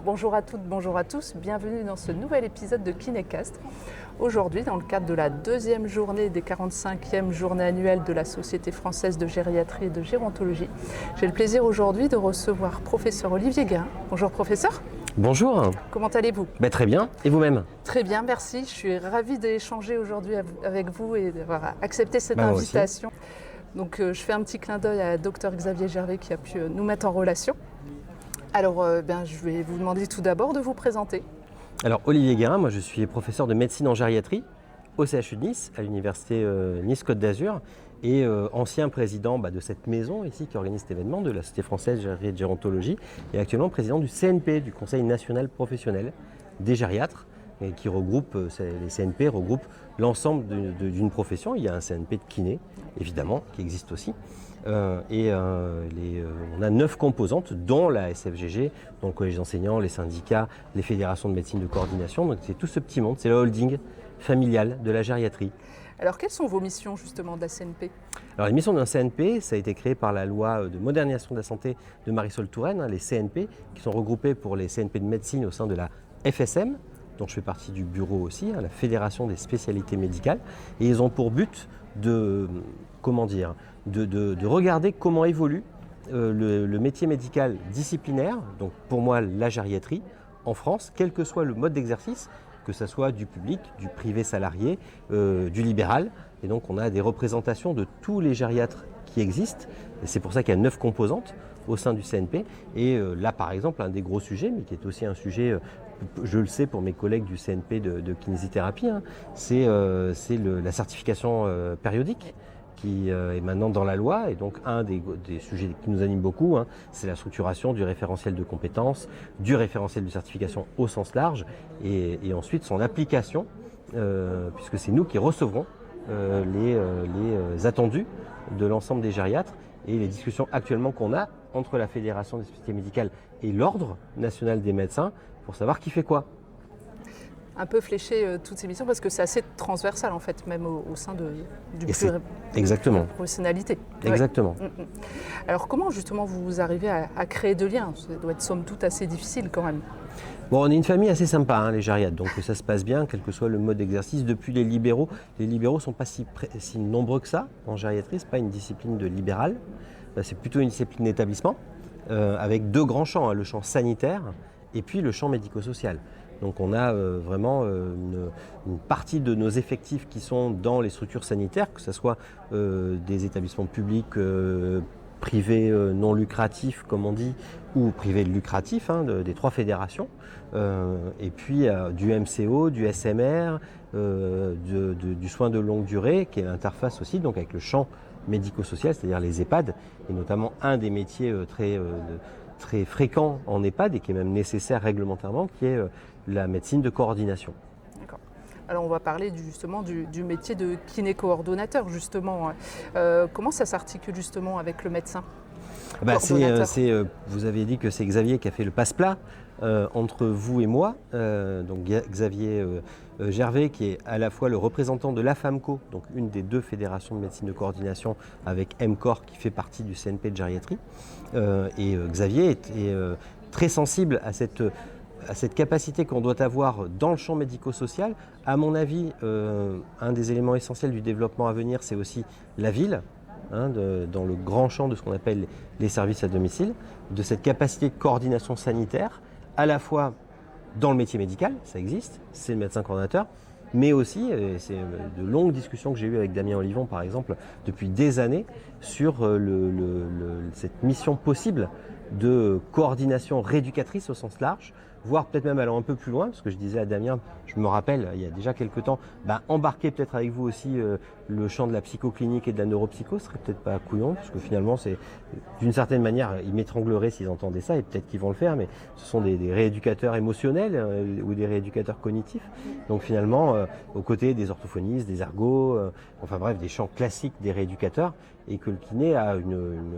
Bonjour à toutes, bonjour à tous, bienvenue dans ce nouvel épisode de KinéCast. Aujourd'hui, dans le cadre de la deuxième journée des 45e journées annuelles de la Société française de gériatrie et de gérontologie, j'ai le plaisir aujourd'hui de recevoir professeur Olivier Guérin. Bonjour professeur. Bonjour. Comment allez-vous ? Très bien, et vous-même ? Très bien, merci. Je suis ravie d'échanger aujourd'hui avec vous et d'avoir accepté cette invitation. Donc je fais un petit clin d'œil à Dr Xavier Gervais qui a pu nous mettre en relation. Alors je vais vous demander tout d'abord de vous présenter. Alors Olivier Guérin, moi je suis professeur de médecine en gériatrie au CHU de Nice, à l'université Nice-Côte d'Azur, et ancien président de cette maison ici qui organise cet événement, de la Société française de gériatrie et de gérontologie, et actuellement président du CNP, du Conseil national professionnel des gériatres, et qui regroupe, les CNP regroupent l'ensemble d'une profession. Il y a un CNP de kiné, évidemment, qui existe aussi. On a 9 composantes, dont la SFGG, dont le collège d'enseignants, les syndicats, les fédérations de médecine de coordination. Donc c'est tout ce petit monde, c'est le holding familial de la gériatrie. Alors quelles sont vos missions justement de la CNP ? Alors les missions d'un CNP, ça a été créé par la loi de modernisation de la santé de Marisol Touraine, les CNP, qui sont regroupés pour les CNP de médecine au sein de la FSM, dont je fais partie du bureau aussi, la Fédération des spécialités médicales. Et ils ont pour but de regarder comment évolue le métier médical disciplinaire, donc pour moi la gériatrie, en France, quel que soit le mode d'exercice, que ce soit du public, du privé salarié, du libéral. Et donc on a des représentations de tous les gériatres qui existent, et c'est pour ça qu'il y a 9 composantes au sein du CNP. Et là par exemple, un des gros sujets, mais qui est aussi un sujet, je le sais pour mes collègues du CNP de kinésithérapie, c'est la certification périodique, qui est maintenant dans la loi, et donc un des sujets qui nous anime beaucoup, c'est la structuration du référentiel de compétences, du référentiel de certification au sens large, et ensuite son application, puisque c'est nous qui recevrons les attendus de l'ensemble des gériatres, et les discussions actuellement qu'on a entre la Fédération des spécialités médicales et l'Ordre national des médecins pour savoir qui fait quoi. Un peu flécher toutes ces missions parce que c'est assez transversal en fait, même au sein du professionnalité. Exactement. Ouais. Alors comment justement vous arrivez à créer de liens ? Ça doit être somme toute assez difficile quand même. Bon, on est une famille assez sympa, les gériatres, donc ça se passe bien, quel que soit le mode d'exercice. Depuis les libéraux ne sont pas si nombreux que ça en gériatrie, ce n'est pas une discipline de libéral, c'est plutôt une discipline d'établissement, avec 2 grands champs, le champ sanitaire et puis le champ médico-social. Donc on a vraiment une partie de nos effectifs qui sont dans les structures sanitaires, que ce soit des établissements publics, privés non lucratifs comme on dit, ou privés lucratifs, des 3 fédérations, et puis du MCO, du SMR, du soin de longue durée, qui est l'interface aussi donc avec le champ médico-social, c'est-à-dire les EHPAD, et notamment un des métiers très fréquent en EHPAD et qui est même nécessaire réglementairement, qui est la médecine de coordination. D'accord. Alors on va parler justement du métier de kiné-coordonnateur justement. Comment ça s'articule justement avec le médecin ? Vous avez dit que c'est Xavier qui a fait le passe-plat entre vous et moi. Donc Xavier Gervais, qui est à la fois le représentant de l'AFAMCO, donc une des 2 fédérations de médecine de coordination, avec MCOR qui fait partie du CNP de gériatrie. Et Xavier est très sensible à cette capacité qu'on doit avoir dans le champ médico-social. À mon avis, un des éléments essentiels du développement à venir, c'est aussi la ville, dans le grand champ de ce qu'on appelle les services à domicile, de cette capacité de coordination sanitaire, à la fois dans le métier médical, ça existe, c'est le médecin coordonnateur, mais aussi, c'est de longues discussions que j'ai eues avec Damien Olivon par exemple, depuis des années, sur cette mission possible de coordination rééducatrice au sens large, voire peut-être même allant un peu plus loin, parce que je disais à Damien, je me rappelle, il y a déjà quelques temps, embarquer peut-être avec vous aussi le champ de la psychoclinique et de la neuropsycho, ce serait peut-être pas couillon, parce que finalement, c'est d'une certaine manière, ils m'étrangleraient s'ils entendaient ça, et peut-être qu'ils vont le faire, mais ce sont des rééducateurs émotionnels ou des rééducateurs cognitifs. Donc finalement, aux côtés des orthophonistes, des ergots, enfin bref, des champs classiques des rééducateurs, et que le kiné a une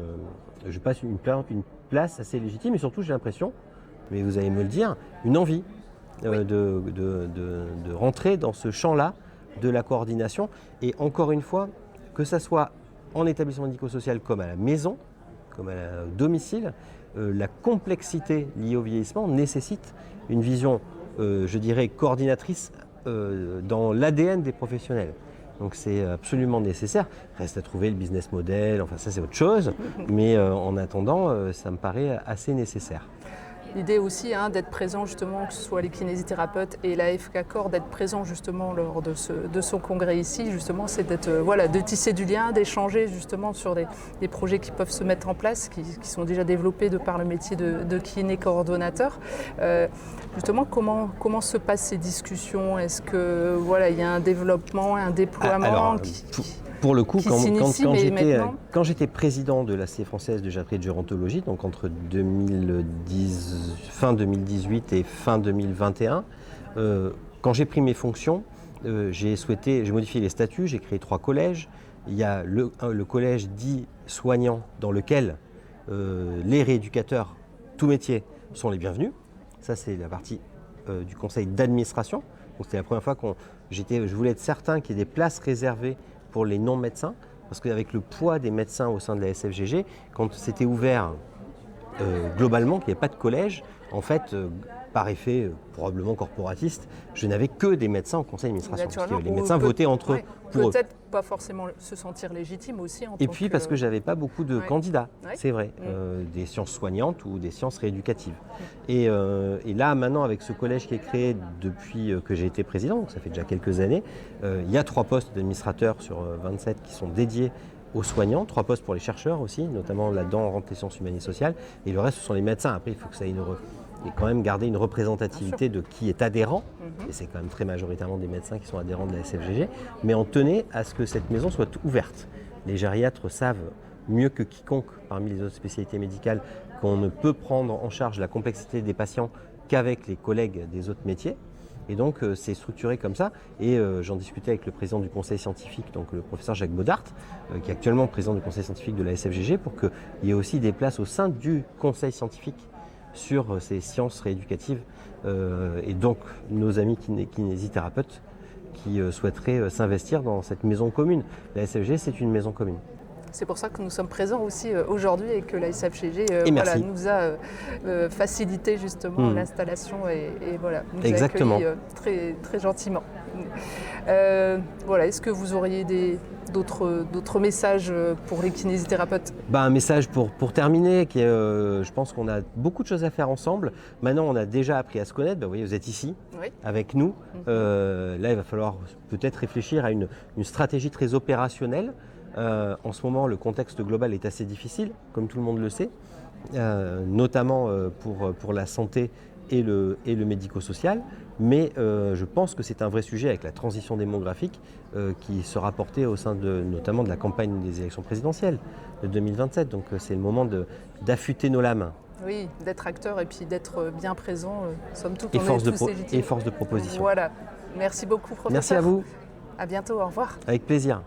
place assez légitime, et surtout j'ai l'impression, mais vous allez me le dire, une envie de rentrer dans ce champ-là de la coordination. Et encore une fois, que ça soit en établissement médico-social comme à la maison, comme à domicile, la complexité liée au vieillissement nécessite une vision, je dirais, coordinatrice dans l'ADN des professionnels. Donc c'est absolument nécessaire. Reste à trouver le business model, enfin ça c'est autre chose, mais en attendant, ça me paraît assez nécessaire. L'idée aussi d'être présent justement, que ce soit les kinésithérapeutes et la FK-Corps, d'être présent justement lors de son congrès ici, justement, c'est d'être, de tisser du lien, d'échanger justement sur des projets qui peuvent se mettre en place, qui sont déjà développés de par le métier de kiné coordonnateur. Justement, comment se passent ces discussions? Est-ce que il y a un développement, un déploiement Pour le coup, quand j'étais président de l'Association française de gériatrie et de gérontologie, donc entre fin 2018 et fin 2021, quand j'ai pris mes fonctions, j'ai modifié les statuts, j'ai créé 3 collèges. Il y a le collège dit soignant dans lequel les rééducateurs, tout métier, sont les bienvenus. Ça, c'est la partie du conseil d'administration. Donc, c'était la première fois je voulais être certain qu'il y ait des places réservées pour les non-médecins, parce qu'avec le poids des médecins au sein de la SFGG, quand c'était ouvert globalement, qu'il n'y avait pas de collège, en fait, par effet probablement corporatiste, je n'avais que des médecins en conseil d'administration, parce que les médecins votaient entre eux. Peut-être pas forcément se sentir légitime aussi. Et puis parce que j'avais pas beaucoup de candidats, c'est vrai, Mm. des sciences soignantes ou des sciences rééducatives. Et là maintenant avec ce collège qui est créé depuis que j'ai été président, donc ça fait déjà quelques années, il y a 3 postes d'administrateurs sur 27 qui sont dédiés aux soignants, 3 postes pour les chercheurs aussi, notamment là-dedans on rentre les sciences humaines et sociales, et le reste ce sont les médecins. Après il faut que ça ait quand même garder une représentativité de qui est adhérent, et c'est quand même très majoritairement des médecins qui sont adhérents de la SFGG, mais on tenait à ce que cette maison soit ouverte. Les gériatres savent mieux que quiconque parmi les autres spécialités médicales qu'on ne peut prendre en charge la complexité des patients qu'avec les collègues des autres métiers. Et donc c'est structuré comme ça, et j'en discutais avec le président du conseil scientifique, donc le professeur Jacques Baudart, qui est actuellement président du conseil scientifique de la SFGG, pour qu'il y ait aussi des places au sein du conseil scientifique sur ces sciences rééducatives, et donc nos amis kinésithérapeutes qui souhaiteraient s'investir dans cette maison commune. La SFGG, c'est une maison commune. C'est pour ça que nous sommes présents aussi aujourd'hui et que la SFGG nous a facilité justement l'installation et nous Exactement. a accueillis très, très gentiment. Est-ce que vous auriez d'autres messages pour les kinésithérapeutes? Un message pour terminer, qui est, je pense qu'on a beaucoup de choses à faire ensemble. Maintenant, on a déjà appris à se connaître. Vous voyez, vous êtes ici, avec nous. Là, il va falloir peut-être réfléchir à une stratégie très opérationnelle. En ce moment, le contexte global est assez difficile, comme tout le monde le sait, notamment pour la santé et le médico-social. Mais je pense que c'est un vrai sujet avec la transition démographique qui sera portée au sein notamment de la campagne des élections présidentielles de 2027. Donc c'est le moment d'affûter nos lames. Oui, d'être acteur et puis d'être bien présent, somme toute, et on force est tous légitimes. Et force de proposition. Voilà. Merci beaucoup, professeur. Merci à vous. À bientôt, au revoir. Avec plaisir.